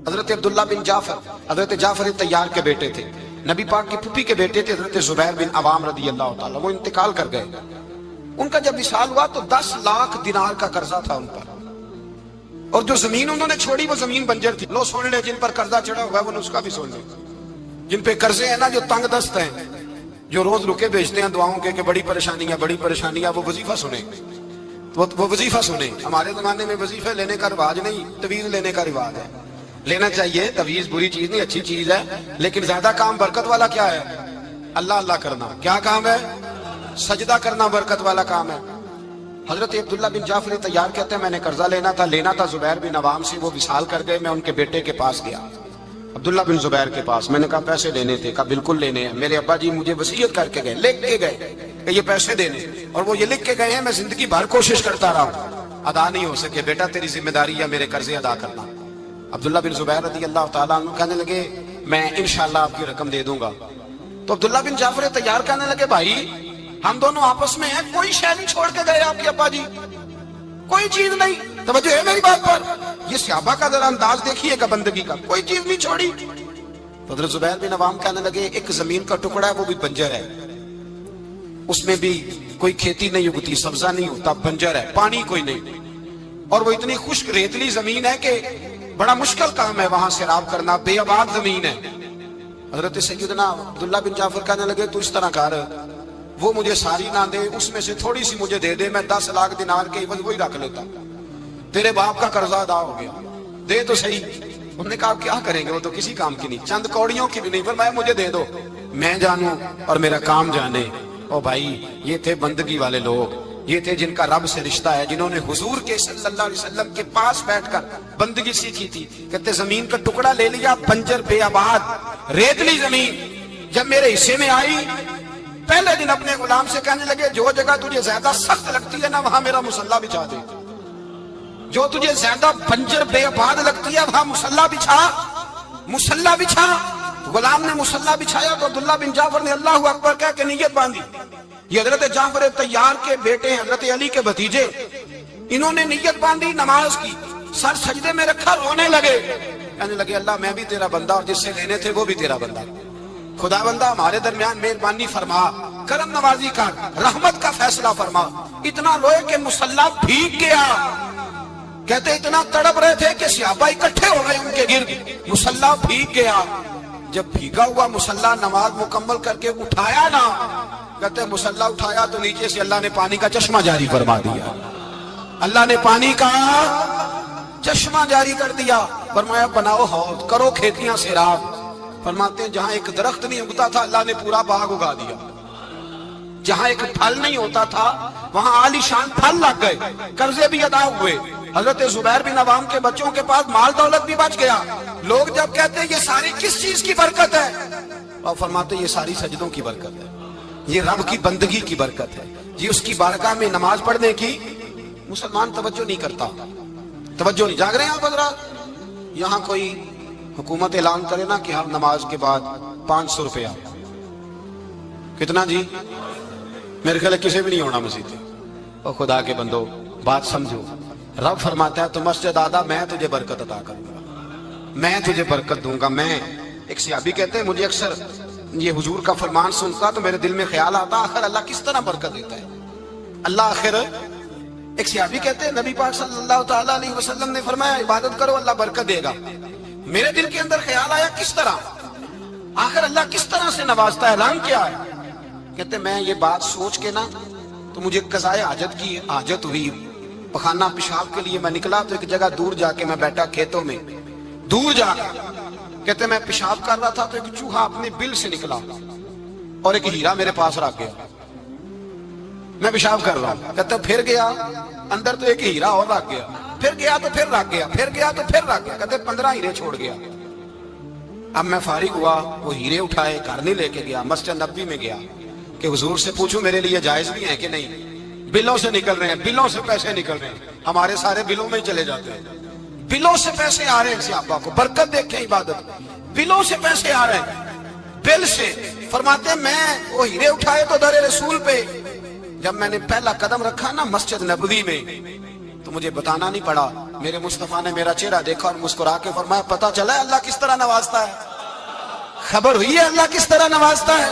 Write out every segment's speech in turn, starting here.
حضرت عبداللہ بن جعفر حضرت جعفر طیار کے بیٹے تھے، نبی پاک کی پھوپھی کے بیٹے تھے حضرت زبیر بن عوام رضی اللہ تعالیٰ، وہ انتقال کر گئے۔ ان کا جب وصال ہوا تو 10 لاکھ دینار کا قرضہ تھا ان پر، اور جو زمین انہوں نے چھوڑی وہ زمین بنجر تھی۔ لو سن لے، جن پر قرضہ چڑھا ہوا ہے وہ نسخہ بھی سن لے، جن پہ قرضے ہیں نا، جو تنگ دست ہیں، جو روز رکے بھیجتے ہیں دعاؤں کے کہ بڑی پریشانیاں، وہ وظیفہ سنیں، وہ وظیفہ سنیں۔ ہمارے زمانے میں وظیفے لینے کا رواج نہیں، تویز لینے کا رواج ہے۔ لینا چاہیے، تویز بری چیز نہیں، اچھی چیز ہے، لیکن زیادہ کام برکت والا کیا ہے؟ اللہ اللہ کرنا۔ کیا کام ہے؟ سجدہ کرنا برکت والا کام ہے۔ حضرت عبداللہ بن جعفر طیار کہتے ہیں میں نے قرضہ لینا تھا زبیر بن عوام سے، وہ وصال کر گئے۔ میں ان کے بیٹے کے پاس گیا، عبداللہ بن زبیر کے پاس۔ میں نے کہا پیسے لینے تھے، کہا بالکل لینے ہیں، میرے ابا جی مجھے وصیت کر کے گئے، لکھ کے گئے کہ یہ پیسے دینے، اور وہ یہ لکھ کے گئے ہیں، میں زندگی بھر کوشش کرتا رہا ہوں، ادا نہیں ہو سکے، بیٹا تیری ذمہ داری ہے میرے قرضے ادا کرنا۔ عبداللہ بن زبیر رضی اللہ تعالیٰ عنہ کہنے لگے میں انشاءاللہ آپ کی رقم دے دوں گا۔ تو عبداللہ بن جعفر طیار کہنے لگے بھائی ہم دونوں آپس میں ہیں، کوئی شے نہیں چھوڑ کے گئے آپ کے ابا جی، کوئی چیز نہیں۔ توجہ ہے میری بات پر؟ یہ صحابہ کا ذرا انداز دیکھیے گا بندگی کا، کوئی چیز نہیں چھوڑی۔ حضرت زبیر بن عوام کہنے لگے ایک زمین کا ٹکڑا ہے، وہ بھی بنجر ہے، اس میں بھی کوئی کھیتی نہیں اگتی، سبزہ نہیں ہوتا، بنجر ہے، پانی کوئی نہیں، اور وہ اتنی خشک ریتلی زمین ہے کہ بڑا مشکل کام ہے وہاں سیراب کرنا، بے آباد زمین ہے۔ حضرت سیدنا عبداللہ بن جعفر کہنے لگے تو اس طرح کر، وہ مجھے ساری نہ دے، اس میں سے تھوڑی سی مجھے دے دے، میں 10 لاکھ دینار کے عوض وہی رکھ لیتا، تیرے باپ کا قرضہ ادا ہو گیا، دے تو صحیح۔ انہوں نے کہا کیا کریں گے، وہ تو کسی کام کی نہیں، چند کوڑیوں کی بھی نہیں، فرمایا مجھے دے دو، میں جانوں اور میرا کام جانے۔ او بھائی یہ تھے بندگی والے لوگ، یہ تھے جن کا رب سے رشتہ ہے، جنہوں نے حضور کے صلی اللہ علیہ وسلم کے پاس بیٹھ کر بندگی سیکھی تھی۔ کہتے زمین کا ٹکڑا لے لیا، بنجر بے آباد ریتلی زمین، جب میرے حصے میں آئی پہلے دن اپنے غلام سے کہنے لگے جو جگہ تجھے زیادہ سخت لگتی ہے نا وہاں میرا مصلی بچھا دے، جو تجھے زیادہ بنجر بے آباد لگتی ہے وہاں مصلی بچھا۔ غلام نے مصلی بچھایا تو عبداللہ بن جعفر نے اللہ اکبر کہہ کے نیت باندھی۔ یہ حضرت جعفر طیار کے بیٹے ہیں، حضرت علی کے بھتیجے، انہوں نے نیت باندھی، نماز کی، سر سجدے میں رکھا، رونے لگے، کہنے لگے اللہ میں بھی تیرا بندہ اور جس سے لینے تھے وہ بھی تیرا بندہ، خدا بندہ ہمارے درمیان مہربانی فرما، کرم نوازی کر، رحمت کا فیصلہ فرما۔ اتنا روئے کہ مصلی بھیگ گیا۔ کہتے اتنا تڑپ رہے تھے کہ صحابہ اکٹھے ہو گئے ان کے گرد، مصلی بھیگ گیا۔ جب بھیگا ہوا مصلی نماز مکمل کر کے اٹھایا نا، کہتے مصلی اٹھایا تو نیچے سے اللہ نے پانی کا چشمہ جاری فرما دیا، اللہ نے پانی کا چشمہ جاری کر دیا۔ فرمایا بناؤ حوض، کرو کھیتیاں سیراب۔ فرماتے ہیں جہاں ایک درخت نہیں اگتا تھا اللہ نے پورا باغ اگا دیا، جہاں ایک پھل نہیں ہوتا تھا وہاں عالی شان پھل لگ گئے، قرضے بھی ادا ہوئے۔ حضرت زبیر بن عوام کے بچوں کے پاس مال دولت بھی بچ گیا۔ لوگ جب کہتے ہیں یہ ساری کس چیز کی برکت ہے، اور فرماتے ہیں یہ ساری سجدوں کی برکت ہے، یہ رب کی بندگی کی برکت ہے، یہ اس کی بارگاہ میں نماز پڑھنے کی۔ مسلمان توجہ نہیں کرتا، توجہ نہیں۔ جاگ رہے ہیں آپ حضرات؟ یہاں کوئی حکومت اعلان کرے نا کہ ہر نماز کے بعد 500 روپیہ، کتنا جی؟ میرے خیال کسی بھی نہیں ہونا مسجد میں۔ اور خدا کے بندو بات سمجھو، رب فرماتا ہے تو مسجد آدھا میں تجھے برکت عطا کروں گا، میں تجھے برکت دوں گا۔ میں ایک صحابی کہتے ہیں مجھے اکثر یہ حضور کا فرمان سنتا تو میرے دل میں خیال آتا آخر اللہ کس طرح برکت دیتا ہے اللہ آخر۔ ایک صحابی کہتے ہیں نبی پاک صلی اللہ تعالیٰ علیہ وسلم نے فرمایا عبادت کرو اللہ برکت دے گا۔ میرے دل کے اندر خیال آیا کس طرح، آخر اللہ کس طرح سے نوازتا ہے، رنگ کیا ہے؟ کہتے میں یہ بات سوچ کے نا تو مجھے قضائے حاجت کی حاجت ہوئی، پخانہ پیشاب کے لیے میں نکلا تو ایک جگہ دور جا کے میں بیٹھا کھیتوں میں، دور جا کے کہتے میں پیشاب کر رہا تھا تو ایک چوہا اپنے بل سے نکلا اور ایک ہیرا میرے پاس رکھ گیا، میں پیشاب کر رہا ہوں، کہتے پھر گیا اندر تو ایک ہیرا اور رکھ گیا، پھر گیا تو پھر رکھ گیا، پھر گیا تو پھر رکھ گیا، کہتے 15 ہیرے چھوڑ گیا۔ اب میں فارغ ہوا، وہ ہیرے اٹھائے گھر نہیں لے کے گیا، مسجد نبوی میں گیا کہ حضور سے پوچھوں میرے لیے جائز بھی ہیں کہ نہیں، بلوں سے نکل رہے ہیں، بلوں سے پیسے نکل رہے ہیں، ہمارے سارے بلوں میں ہی چلے جاتے ہیں، بلوں سے پیسے آ رہے ہیں صحابہ کو، برکت دیکھیں عبادت، بلوں سے پیسے آ رہے ہیں، بل سے۔ فرماتے ہیں میں وہ ہیرے اٹھائے تو در رسول پہ، جب میں نے پہلا قدم رکھا نا مسجد نبوی میں تو مجھے بتانا نہیں پڑا، میرے مصطفیٰ نے میرا چہرہ دیکھا اور مسکرا کے فرمایا پتہ چلا ہے اللہ کس طرح نوازتا ہے، خبر ہوئی ہے اللہ کس طرح نوازتا ہے؟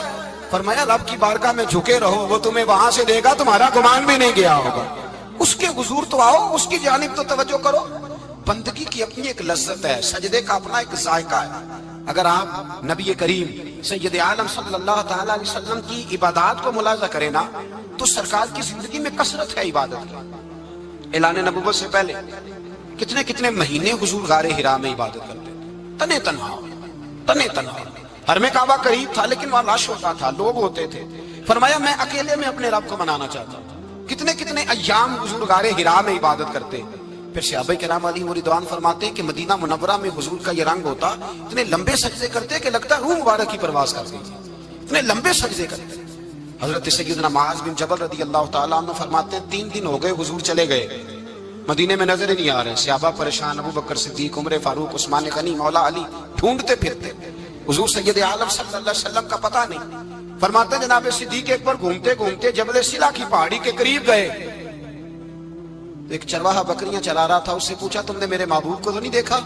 فرمایا رب کی بارگاہ میں جھکے رہو، وہ تمہیں وہاں سے دے گا تمہارا گمان بھی نہیں گیا ہوگا، اس کے حضور تو آؤ، اس کی جانب تو توجہ کرو۔ بندگی کی اپنی ایک لذت ہے، سجدے کا اپنا ایک ذائقہ ہے۔ اگر آپ نبی کریم سید عالم صلی اللہ تعالی علیہ وسلم کی عبادات کو ملاحظہ کریں نا تو سرکار کی زندگی میں کثرت ہے عبادت کی۔ اعلان نبوت سے پہلے کتنے کتنے مہینے حضور غار حرا میں عبادت کرتے تھے، تنے تنہا۔ حرم کعبہ قریب تھا لیکن وہاں رش ہوتا تھا، لوگ ہوتے تھے۔ فرمایا میں اکیلے میں اپنے رب کو منانا چاہتا ہوں۔ کتنے کتنے ایام حضور غار حرا میں عبادت کرتے۔ پھر صحابہ کرام علیہم رضوان فرماتے کہ مدینہ منورہ میں حضور کا یہ رنگ ہوتا، اتنے لمبے سجدے کرتے کہ لگتا روح مبارک کی پرواز کرتے، اتنے لمبے سجدے کرتے۔ حضرت سیدنا معاذ بن جبل رضی اللہ تعالیٰ عنہ فرماتے ہیں 3 دن ہو گئے حضور چلے گئے، مدینے میں نظر ہی نہیں آ رہے۔ صحابہ پریشان، ابو بکر صدیق، عمر فاروق، عثمان غنی، مولا علی ڈھونڈتے پھرتے، حضور سید عالم صلی اللہ علیہ وسلم کا پتہ نہیں۔ فرماتے جناب صدیق اکبر گھومتے گھومتے جبل سلا کی پہاڑی کے قریب گئے، ایک چرواہا بکریاں چلا رہا تھا، اس سے پوچھا تم نے میرے محبوب کو تو نہیں دیکھا؟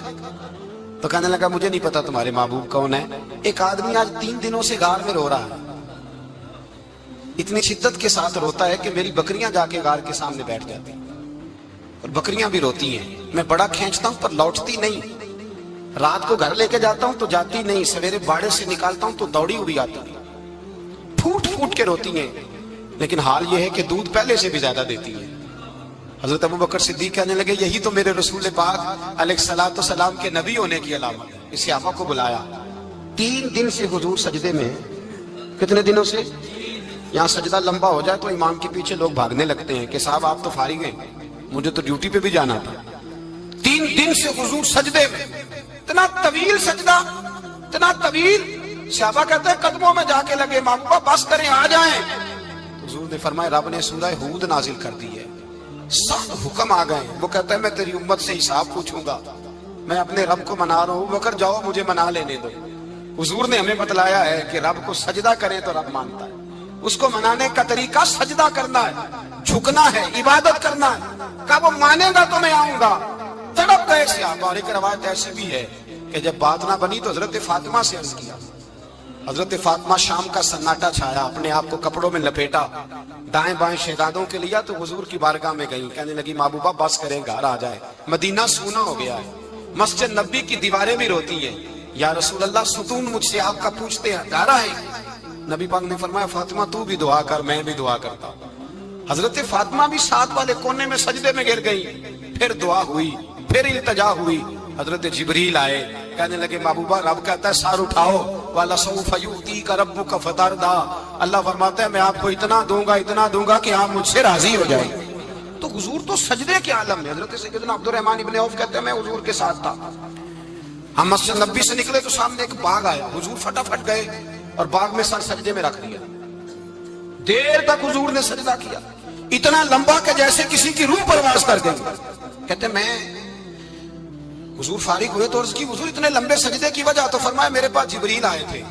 تو کہنے لگا مجھے نہیں پتا تمہارے محبوب کون ہے۔ ایک آدمی آج 3 دنوں سے غار میں رو رہا ہے، اتنی شدت کے ساتھ روتا ہے کہ میری بکریاں جا کے غار کے سامنے بیٹھ جاتی ہیں، اور بکریاں بھی روتی ہیں، میں بڑا کھینچتا ہوں پر لوٹتی نہیں، رات کو گھر لے کے جاتا ہوں تو جاتی نہیں، سویرے باڑے سے نکالتا ہوں تو دوڑی ہوئی آتی ہے، پھوٹ پھوٹ کے روتی ہیں، لیکن حال یہ ہے کہ دودھ پہلے سے بھی زیادہ دیتی ہے۔ حضرت ابو بکر صدیق کہنے لگے یہی تو میرے رسول پاک علیہ الصلوۃ والسلام کے نبی ہونے کی علامت ہے۔ اس صحابہ کو بلایا، 3 دن سے حضور سجدے میں، کتنے دنوں سے؟ یہاں سجدہ لمبا ہو جائے تو امام کے پیچھے لوگ بھاگنے لگتے ہیں کہ صاحب آپ تو فارغ ہیں، مجھے تو ڈیوٹی پہ بھی جانا تھا۔ 3 دن سے حضور سجدے میں، اتنا طویل سجدہ، اتنا طویل۔ صحابہ کہتے ہیں قدموں میں جا کے لگے، محبوبہ بس کریں آ جائیں۔ حضور نے فرمایا رب نے سورہ ہود نازل کر دی ہے، سخت حکم آ گئے۔ وہ کہتا ہے میں تیری امت سے حساب پوچھوں گا، میں اپنے رب کو منا رہا ہوں، بکر جاؤ مجھے منا لینے دو۔ حضور نے ہمیں بتلایا ہے کہ رب کو سجدہ کرے تو رب مانتا ہے، اس کو منانے کا طریقہ سجدہ کرنا ہے، جھکنا ہے، عبادت کرنا ہے۔ کہا وہ مانے گا تو میں آؤں گا۔ تڑپ گئے صحابہ۔ اور ایک روایت ایسی بھی ہے کہ جب بات نہ بنی تو حضرت فاطمہ سے عرض کیا۔ حضرت فاطمہ شام کا سناٹا چھایا، اپنے آپ کو کپڑوں میں لپیٹا، دائیں بائیں شہزادوں کے لیا تو حضور کی بارگاہ میں گئیں، کہنے لگی محبوبہ بس کریں گھر آ جائے، مدینہ سونا ہو گیا ہے، مسجد نبی کی دیواریں بھی روتی ہیں، یا رسول اللہ ستون مجھ سے آپ کا پوچھتے ہیں، گھر آئے۔ نبی پاک نے فرمایا فاطمہ تو بھی دعا کر، میں بھی دعا کرتا ہوں۔ حضرت فاطمہ بھی ساتھ والے کونے میں سجدے میں گر گئی، پھر دعا ہوئی، پھر التجا ہوئی۔ حضرت جبریل آئے، کہنے لگے محبوبہ رب کہتا ہے سار اٹھاؤ، وَلَسَوْفَ يُؤْتِيكَ رَبُّكَ فَتَرْضَىٰ، اللہ فرماتا ہے میں آپ کو اتنا دوں گا کہ آپ مجھ سے راضی ہو جائیں۔ تو حضور تو سجدے کے عالم میں۔ حضرت سیدنا عبد الرحمن ابن عوف کہتے ہیں میں حضور کے ساتھ تھا، ہم مسجد نبی سے نکلے تو سامنے ایک باغ آیا، حضور فٹافٹ گئے اور باغ میں سر سجدے میں رکھ دیا، دیر تک حضور نے سجدہ کیا، اتنا لمبا کہ جیسے کسی کی روح پرواز کر گئی۔ کہتے میں حضور فارغ ہوئے تو عرض کی حضور اتنے لمبے سجدے کی وجہ؟ تو فرمایا میرے پاس جبریل آئے تھے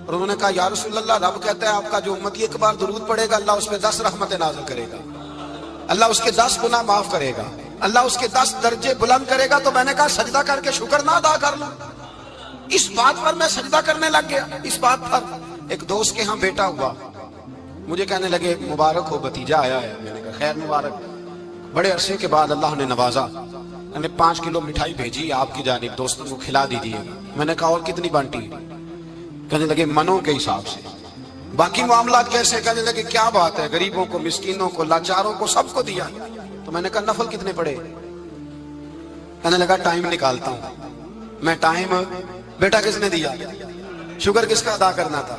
اور انہوں نے کہا یا رسول اللہ رب کہتا ہے آپ کا جو امتی ایک بار درود پڑھے گا اللہ اس پہ 10 رحمتیں نازل کرے گا، اللہ اس کے 10 گناہ معاف کرے گا، اللہ اس کے 10 درجے بلند کرے گا۔ تو میں نے کہا سجدہ کر کے شکر نہ ادا کر لوں؟ اس بات پر میں سجدہ کرنے لگ گیا۔ اس بات پر ایک دوست کے ہاں بیٹا ہوا، مجھے کہنے لگے مبارک ہو بھتیجا آیا ہے۔ میں نے کہا خیر مبارک۔ بڑے عرصے کے بعد اللہ نے نوازا، میں نے 5 کلو مٹھائی بھیجی آپ کی جانب، دوستوں کو کھلا دیجیے۔ میں نے کہا اور کتنی بانٹی؟ کہنے لگے منوں کے حساب سے۔ باقی معاملات کیسے؟ کہنے لگے کیا بات ہے، غریبوں کو، مسکینوں کو، لاچاروں کو، سب کو دیا۔ تو میں نے کہا نفل کتنے پڑے؟ کہنے لگا ٹائم نکالتا ہوں۔ میں ٹائم بیٹا کس نے دیا؟ شکر کس کا ادا کرنا تھا؟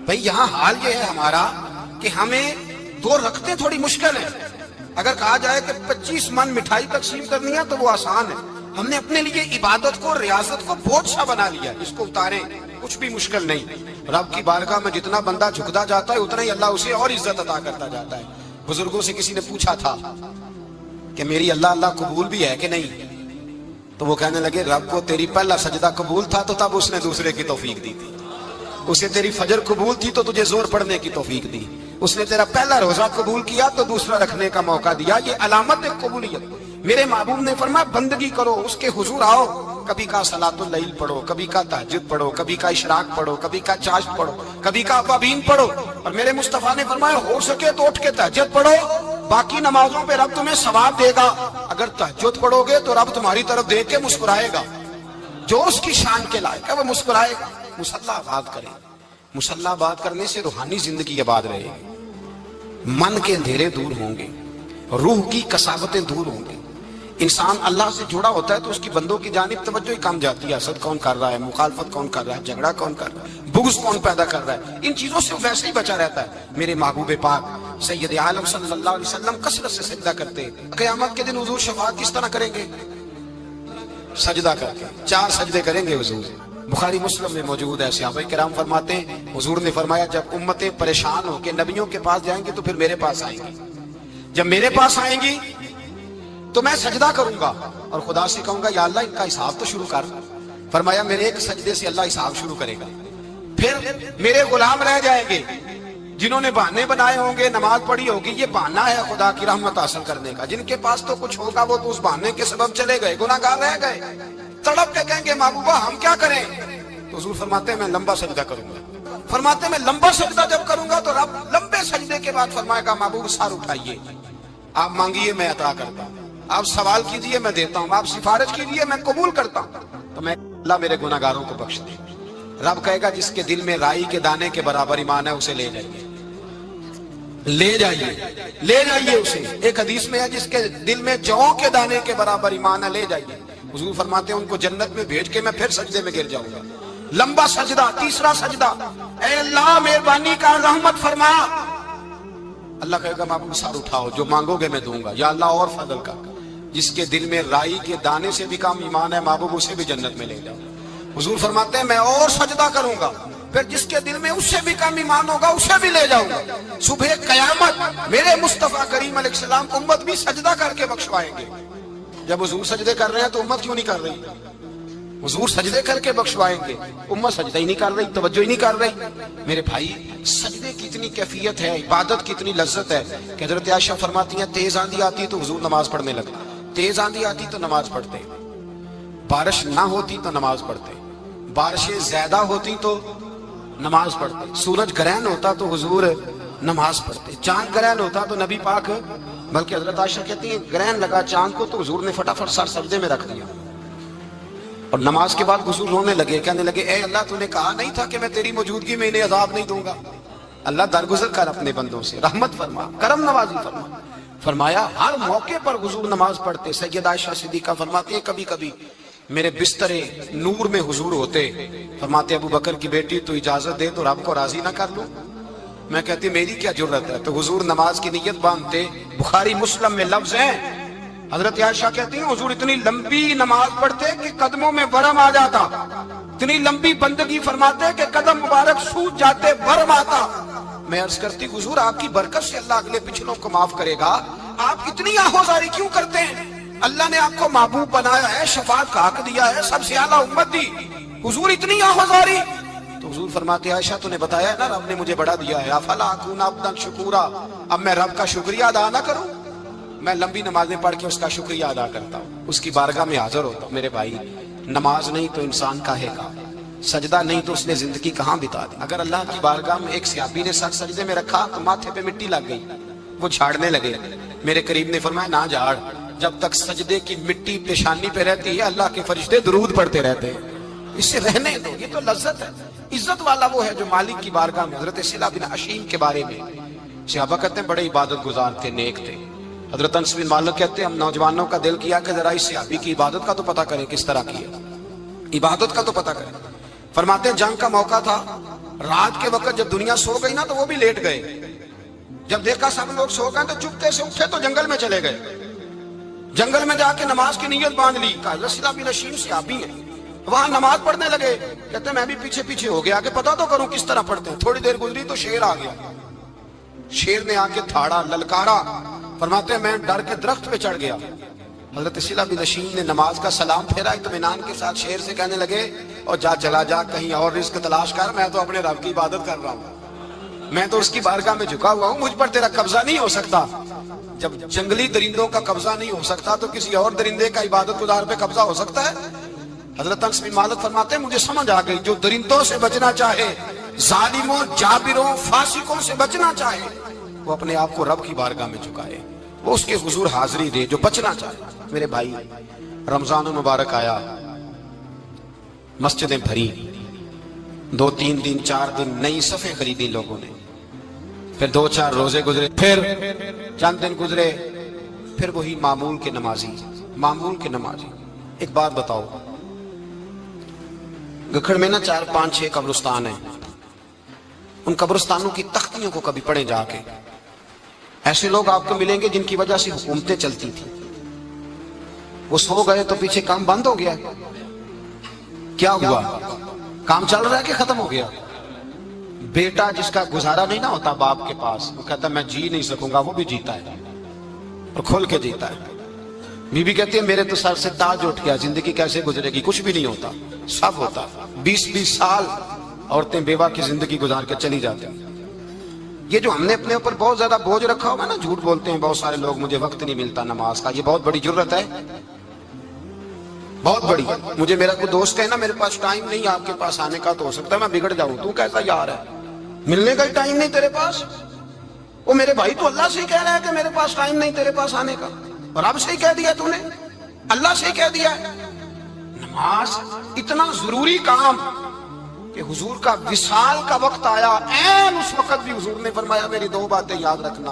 بھئی یہاں حال یہ ہے ہمارا کہ ہمیں 2 رکھتے تھوڑی مشکل ہے۔ اگر کہا جائے کہ 25 من مٹھائی تقسیم کرنی ہے تو وہ آسان ہے، ہم نے اپنے لیے عبادت کو، ریاضت کو بہت سا بنا لیا، اس کو اتاریں کچھ بھی مشکل نہیں۔ رب کی بارگاہ میں جتنا بندہ جھکتا جاتا ہے اتنا ہی اللہ اسے اور عزت عطا کرتا جاتا ہے۔ بزرگوں سے کسی نے پوچھا تھا کہ میری اللہ قبول بھی ہے کہ نہیں؟ تو وہ کہنے لگے رب کو تیری پہلا سجدہ قبول تھا تو تب اس نے دوسرے کی توفیق دی تھی، اسے تیری فجر قبول تھی تو تجھے زور پڑھنے کی توفیق دی، اس نے تیرا پہلا روزہ قبول کیا تو دوسرا رکھنے کا موقع دیا۔ یہ علامت ہے قبولیت۔ میرے محبوب نے فرمایا بندگی کرو، اس کے حضور آؤ، کبھی کا صلاۃ اللیل پڑھو، کبھی کا تہجد پڑھو، کبھی کا اشراق پڑھو، کبھی کا چاشت پڑھو، کبھی کا اوابین پڑھو۔ اور میرے مصطفیٰ نے فرمایا ہو سکے تو اٹھ کے تہجد پڑھو، باقی نمازوں پہ رب تمہیں ثواب دے گا، اگر تہجد پڑھو گے تو رب تمہاری طرف دیکھ کے مسکرائے گا، جو اس کی شان کے لائق ہے وہ مسکرائے گا۔ مصلی آباد کریں، مصلی آباد کرنے سے روحانی زندگی آباد رہے گی، من کے اندھیرے دور ہوں گے، روح کی کساوتیں دور ہوں گی۔ انسان اللہ سے جڑا ہوتا ہے تو اس کی بندوں کی جانب توجہ ہی کم جاتی ہے، حسد کون کر رہا ہے، مخالفت کون کر رہا ہے، جھگڑا کون کر رہا ہے، بغض کون پیدا کر رہا ہے، ان چیزوں سے ویسے ہی بچا رہتا ہے۔ میرے محبوب پاک سید عالم صلی اللہ علیہ وسلم کثرت سے سجدہ کرتے، قیامت کے دن حضور شفاعت کس طرح کریں گے؟ سجدہ کر کے 4 سجدے کریں گے حضور، بخاری مسلم میں موجود ہے۔ صحابہ کرام فرماتے ہیں حضور نے فرمایا جب امتیں پریشان ہو کے نبیوں کے پاس جائیں گے تو پھر میرے پاس آئیں گی، جب میرے پاس آئیں گی تو میں سجدہ کروں گا اور خدا سے کہوں گا یا اللہ ان کا حساب تو شروع کر۔ فرمایا میرے ایک سجدے سے اللہ حساب شروع کرے گا، پھر میرے غلام رہ جائیں گے جنہوں نے بہانے بنائے ہوں گے، نماز پڑھی ہوگی، یہ بہانہ ہے خدا کی رحمت حاصل کرنے کا، جن کے پاس تو کچھ ہوگا وہ تو اس بہانے کے سبب چلے گئے، گناہگار رہ گئے، تڑپ کے کہیں گے محبوبہ ہم کیا کریں؟ تو حضور فرماتے ہیں میں لمبا سجدہ کروں گا، فرماتے ہیں میں لمبا سجدہ جب کروں گا تو رب لمبے سجدے کے بعد فرمائے گا محبوب سار اٹھائیے، آپ مانگیے میں عطا کرتا ہوں، آپ سوال کیجئے میں دیتا ہوں، آپ سفارش کیجئے میں قبول کرتا ہوں۔ تو میں اللہ میرے گناہگاروں کو بخش دے۔ رب کہے گا جس کے دل میں رائی کے دانے کے برابر ایمان ہے اسے لے جائیے، لے جائیے، لے جائیے اسے۔ ایک حدیث میں ہے جس کے دل میں جو کے دانے کے برابر ایمان ہے لے جائیے۔ حضور فرماتے ہیں ان کو جنت میں بھیج کے میں پھر سجدے میں گر جاؤں گا۔ لمبا سجدہ، تیسرا سجدہ، اے اللہ مہربانی کا رحمت فرما۔ اللہ کہے گا محبوب سار اٹھاؤ، جو مانگو گے میں دوں گا، یا اللہ اور فضل کا۔ جس کے دل میں رائی کے دانے سے بھی کم ایمان ہے محبوب اسے بھی جنت میں لے جاؤ۔ حضور فرماتے ہیں میں اور سجدہ کروں گا، پھر جس کے دل میں اس سے بھی کم ایمان ہوگا اسے بھی لے جاؤں گا۔ صبح قیامت میرے مصطفیٰ کریم علیہ السلام امت بھی سجدہ کر کے بخشوائیں گے۔ جب حضور سجدے کر رہے ہیں تو امت کیوں نہیں کر رہی؟ حضور سجدے کر کے بخشوائیں گے، امت سجدہ ہی نہیں کر رہی، توجہ ہی نہیں کر رہی۔ میرے بھائی سجدے کی اتنی کیفیت ہے، عبادت کی اتنی لذت ہے کہ حضرت عائشہ فرماتی ہیں تیز آندھی آتی تو حضور نماز پڑھنے لگتے، تیز آندھی آتی تو نماز پڑھتے، بارش نہ ہوتی تو نماز پڑھتے، بارشیں زیادہ ہوتی تو نماز پڑھتے، سورج گرہن ہوتا تو حضور نماز پڑھتے، چاند گرہن ہوتا تو نبی پاک، بلکہ حضرت عائشہ کہتی ہیں گرہن لگا چاند کو تو حضور نے فٹافٹ سر سجدے میں رکھ دیا، اور نماز کے بعد حضور رونے لگے، کہنے لگے اے اللہ تو نے کہا نہیں تھا کہ میں تیری موجودگی میں انہیں عذاب نہیں دوں گا؟ اللہ درگزر کر اپنے بندوں سے، رحمت فرما، کرم نوازی فرما۔ فرمایا ہر موقع پر حضور نماز پڑھتے۔ سید عائشہ صدیقہ فرماتی ہیں کبھی کبھی میرے بسترے نور میں حضور ہوتے، فرماتے ابو بکر کی بیٹی تو اجازت دے تو رب کو راضی نہ کر لوں؟ میں کہتی میری کیا جرت ہے، تو حضور نماز کی نیت باندھتے۔ بخاری مسلم میں لفظ ہیں، حضرت عائشہ کہتی ہیں حضور اتنی لمبی نماز پڑھتے کہ قدموں میں ورم آ جاتا، اتنی لمبی بندگی فرماتے کہ قدم مبارک سوج جاتے، ورم آتا۔ میں عرض کرتی حضور آپ کی برکت سے اللہ اگلے پچھلوں کو معاف کرے گا، آپ اتنی آہوزاری کیوں کرتے ہیں؟ اللہ نے آپ کو محبوب بنایا ہے، شفاعت کا حق دیا ہے، سب سے اعلیٰ امت دی، حضور اتنی آہوزاری؟ تو حضور فرماتے عائشہ تو نے بتایا ہے نا رب نے مجھے بڑا دیا ہے، افلا اکون عبدا شکورا، اب میں رب کا شکریہ ادا نہ کروں؟ میں لمبی نمازیں پڑھ کے اس کا شکریہ ادا کرتا ہوں، اس کی بارگاہ میں حاضر ہوتا ہوں۔ میرے بھائی نماز نہیں تو انسان کاہے کا، سجدہ نہیں تو اس نے زندگی کہاں بتا دی۔ اگر اللہ کی بارگاہ میں ایک صحابی نے سر سجدے میں رکھا تو ماتھے پہ مٹی لگ گئی، وہ جھاڑنے لگے، میرے قریب نے فرمایا نہ جھاڑ، جب تک سجدے کی مٹی پیشانی پہ رہتی ہے اللہ کے فرشتے درود پڑھتے رہتے ہیں، اس سے رہنے دو، یہ تو لذت ہے۔ عزت والا وہ ہے جو مالک کی بارگاہ میں۔ حضرت صلہ بن حشیم کے بارے میں صحابہ کہتے ہیں بڑے عبادت گزار تھے، نیک تھے۔ حضرت انس بن مالک کہتے ہیں ہم نوجوانوں کا دل کیا کہ ذرا اس صحابی کی عبادت کا تو پتہ کریں، کس طرح کی ہے عبادت کا تو پتہ کریں۔ فرماتے ہیں جنگ کا موقع تھا، رات کے وقت جب دنیا سو گئی نا تو وہ بھی لیٹ گئے، جب دیکھا سب لوگ سو گئے تو چپکے سے اٹھے تو جنگل میں چلے گئے، جنگل میں جا کے نماز کی نیت باندھ لی۔ حضرت صلہ بن حشیم صحابی ہیں، وہاں نماز پڑھنے لگے، کہتے ہیں میں بھی پیچھے پیچھے ہو گیا کہ پتہ تو کروں کس طرح پڑھتے ہیں۔ تھوڑی دیر گزری تو شیر آ گیا، شیر نے آ کے تھاڑا، للکارا۔ فرماتے ہیں میں ڈر کے درخت پہ چڑھ گیا۔ حضرت صلہ بن حشیم نے نماز کا سلام پھیرا، اطمینان کے ساتھ شیر سے کہنے لگے اور جا چلا جا کہیں اور رزق تلاش کر، میں تو اپنے رب کی عبادت کر رہا ہوں۔ میں تو اس کی بارگاہ میں جھکا ہوا ہوں، مجھ پر تیرا قبضہ نہیں ہو سکتا۔ جب جنگلی درندوں کا قبضہ نہیں ہو سکتا تو کسی اور درندے کا عبادت گزار پہ قبضہ ہو سکتا ہے؟ حضرت انس بن مالک فرماتے ہیں مجھے سمجھ آ گئی، جو درندوں سے بچنا چاہے، ظالموں، جابروں، فاسقوں سے بچنا چاہے، وہ اپنے آپ کو رب کی بارگاہ میں جھکائے، وہ اس کے حضور حاضری دے جو بچنا چاہے۔ میرے بھائی، رمضان المبارک آیا، مسجدیں بھری، 2-3 دن 4 دن نئی صفیں خریدی لوگوں نے، پھر 2-4 روزے گزرے، پھر چند دن گزرے، پھر وہی معمول کے نمازی۔ ایک بات بتاؤ، گکھڑ میں نا 4-5-6 قبرستان ہیں، ان قبرستانوں کی تختیوں کو کبھی پڑھیں جا کے، ایسے لوگ آپ کو ملیں گے جن کی وجہ سے حکومتیں چلتی تھیں، وہ سو گئے تو پیچھے کام بند ہو گیا۔ کیا ہوا؟ کام چل رہا ہے کہ ختم ہو گیا؟ بیٹا جس کا گزارا نہیں نہ ہوتا باپ کے پاس، وہ کہتا میں جی نہیں سکوں گا، وہ بھی جیتا ہے اور کھول کے جیتا ہے۔ بی بی کہتی ہے میرے تو سر سے تاج اٹھ گیا، زندگی کیسے گزرے گی؟ کچھ بھی نہیں ہوتا، سب ہوتا۔ 20-20 سال عورتیں بیوہ کی زندگی گزار کے چلی جاتی ہیں۔ یہ جو ہم نے اپنے اوپر بہت زیادہ بوجھ رکھا ہوگا نا، جھوٹ بولتے ہیں بہت سارے لوگ، مجھے وقت نہیں ملتا نماز کا، یہ بہت بڑی جرت ہے، بہت بڑی۔ مجھے میرا کوئی دوست کہے نا میرے پاس ٹائم نہیں آپ کے پاس آنے کا، تو ہو سکتا ہے میں بگڑ جاؤں، تو کیسا یار ہے، ملنے کا ٹائم نہیں تیرے پاس؟ وہ میرے بھائی تو اللہ سے ہی کہہ رہا ہے کہ میرے پاس ٹائم نہیں تیرے پاس آنے کا، اور رب سے ہی کہہ دیا تو نے، اللہ سے ہی کہہ دیا۔ نماز اتنا ضروری کام کہ حضور کا وصال کا وقت آیا، عین اس وقت بھی حضور نے فرمایا میری 2 باتیں یاد رکھنا۔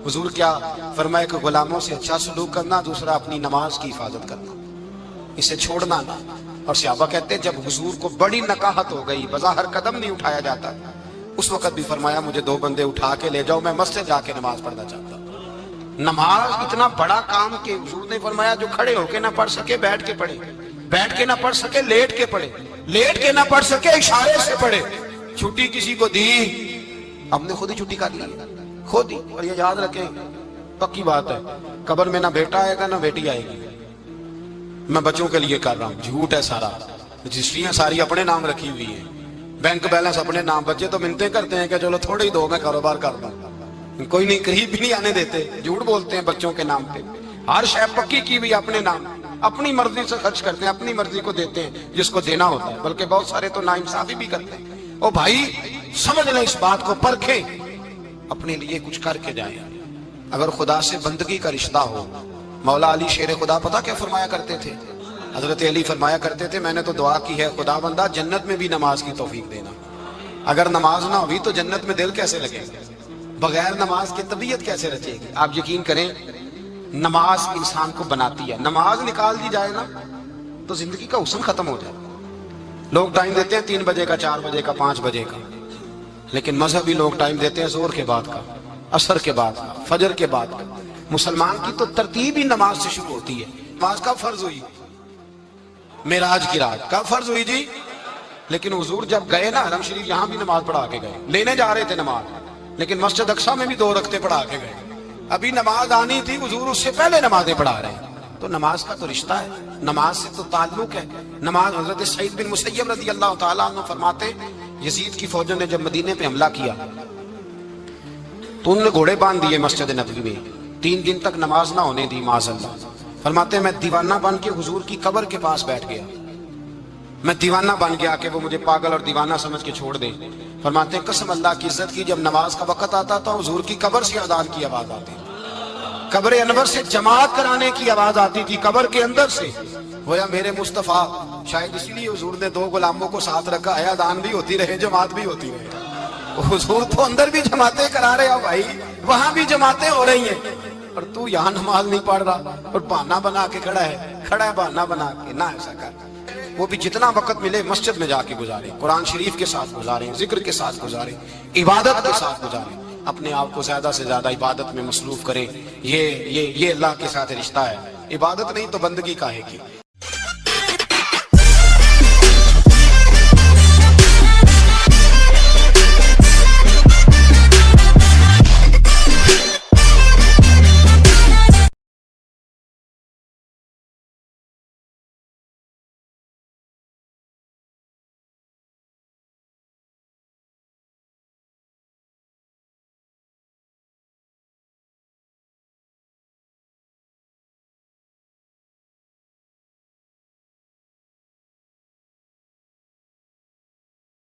حضور کیا فرمایا کہ غلاموں سے اچھا سلوک کرنا، دوسرا اپنی نماز کی حفاظت کرنا، اسے چھوڑنا نہ۔ اور صحابہ کہتے ہیں جب حضور کو بڑی نکاہت ہو گئی، بظاہر قدم نہیں اٹھایا جاتا، اس وقت بھی فرمایا مجھے 2 بندے اٹھا کے لے جاؤ، میں مسجد جا کے نماز پڑھنا چاہتا ہوں۔ نماز اتنا بڑا کام کہ حضور نے فرمایا جو کھڑے ہو کے نہ پڑھ سکے بیٹھ کے پڑھے، بیٹھ کے نہ پڑھ سکے لیٹ کے پڑھے، لیٹ کے نہ پڑھ سکے اشارے سے پڑھے۔ چھٹی کسی کو دی، ہم نے خود ہی چھٹی کر لی، خود ہی۔ اور یہ یاد رکھیں، پکی بات ہے، قبر میں نہ بیٹا آئے گا نہ بیٹی آئے گی۔ میں بچوں کے لیے کر رہا ہوں، جھوٹ ہے سارا، رجسٹریاں ساری اپنے نام رکھی ہوئی ہیں، بینک بیلنس اپنے نام، بچے تو منتیں کرتے ہیں کہ چلو تھوڑے ہی دو، میں کاروبار کر رہا ہوں، کوئی نہیں، قریب بھی نہیں آنے دیتے، جھوٹ بولتے ہیں بچوں کے نام پہ۔ ہر شے پکی کی ہوئی اپنے نام، اپنی مرضی سے خرچ کرتے ہیں، اپنی مرضی کو دیتے ہیں جس کو دینا ہوتا ہے، بلکہ بہت سارے تو ناانصافی بھی کرتے ہیں۔ او بھائی سمجھ لیں اس بات کو، پرکھیں، اپنے لیے کچھ کر کے جائیں۔ اگر خدا سے بندگی کا رشتہ ہو، مولا علی شیر خدا پتہ کیا فرمایا کرتے تھے؟ حضرت علی فرمایا کرتے تھے میں نے تو دعا کی ہے خدا بندہ جنت میں بھی نماز کی توفیق دینا۔ اگر نماز نہ ہوئی تو جنت میں دل کیسے لگے گا؟ بغیر نماز کی طبیعت کیسے رچے گی؟ آپ یقین کریں نماز انسان کو بناتی ہے، نماز نکال دی جائے نا تو زندگی کا حسن ختم ہو جائے۔ لوگ ٹائم دیتے ہیں 3 بجے کا، 4 بجے کا، 5 بجے کا، لیکن مذہبی لوگ ٹائم دیتے ہیں زور کے بعد کا، عصر کے بعد کا، فجر کے بعد کا۔ مسلمان کی تو ترتیب ہی نماز سے شروع ہوتی ہے۔ نماز کب فرض ہوئی؟ معراج کی رات کب فرض ہوئی جی؟ لیکن حضور جب گئے نا حرم شریف، یہاں بھی نماز پڑھا کے گئے، لینے جا رہے تھے نماز، لیکن مسجد اقصیٰ میں بھی 2 رکعتیں پڑھا کے گئے۔ ابھی نماز آنی تھی، حضور اس سے پہلے نمازیں پڑھا رہے ہیں۔ تو نماز کا تو رشتہ ہے، نماز سے تو تعلق ہے۔ نماز حضرت سعید بن مسیب رضی اللہ تعالیٰ عنہ فرماتے یزید کی فوجوں نے جب مدینے پہ حملہ کیا تو انہوں نے گھوڑے باندھ دیے مسجد نبوی میں، 3 دن تک نماز نہ ہونے دی معاذ اللہ۔ فرماتے ہیں میں دیوانہ بن کے حضور کی قبر کے پاس بیٹھ گیا، میں دیوانہ بن گیا کہ وہ مجھے پاگل اور دیوانہ سمجھ کے چھوڑ دے۔ فرماتے ہیں قسم اللہ کی عزت کی، جب نماز کا وقت آتا تو حضور کی قبر سے اذان کی آواز آتی، قبر انور سے جماعت کرانے کی آواز آتی تھی، قبر کے اندر سے۔ گویا میرے مصطفیٰ، شاید اسی لیے حضور نے 2 غلاموں کو ساتھ رکھا ہے، اذان بھی ہوتی رہے جماعت بھی ہوتی رہے۔ حضور تو اندر بھی جماعتیں کرا رہے ہو بھائی، وہاں بھی جماعتیں ہو رہی ہیں، اور تو یہاں نماز نہیں پڑھ رہا اور بہانہ بنا کے کھڑا ہے بہانہ بنا کے۔ نہ ایسا کر، وہ بھی جتنا وقت ملے مسجد میں جا کے گزارے، قرآن شریف کے ساتھ گزارے، ذکر کے ساتھ گزارے، عبادت کے ساتھ گزارے، اپنے آپ کو زیادہ سے زیادہ عبادت میں مصروف کریں۔ یہ اللہ کے ساتھ رشتہ ہے، عبادت نہیں تو بندگی کاہے کی۔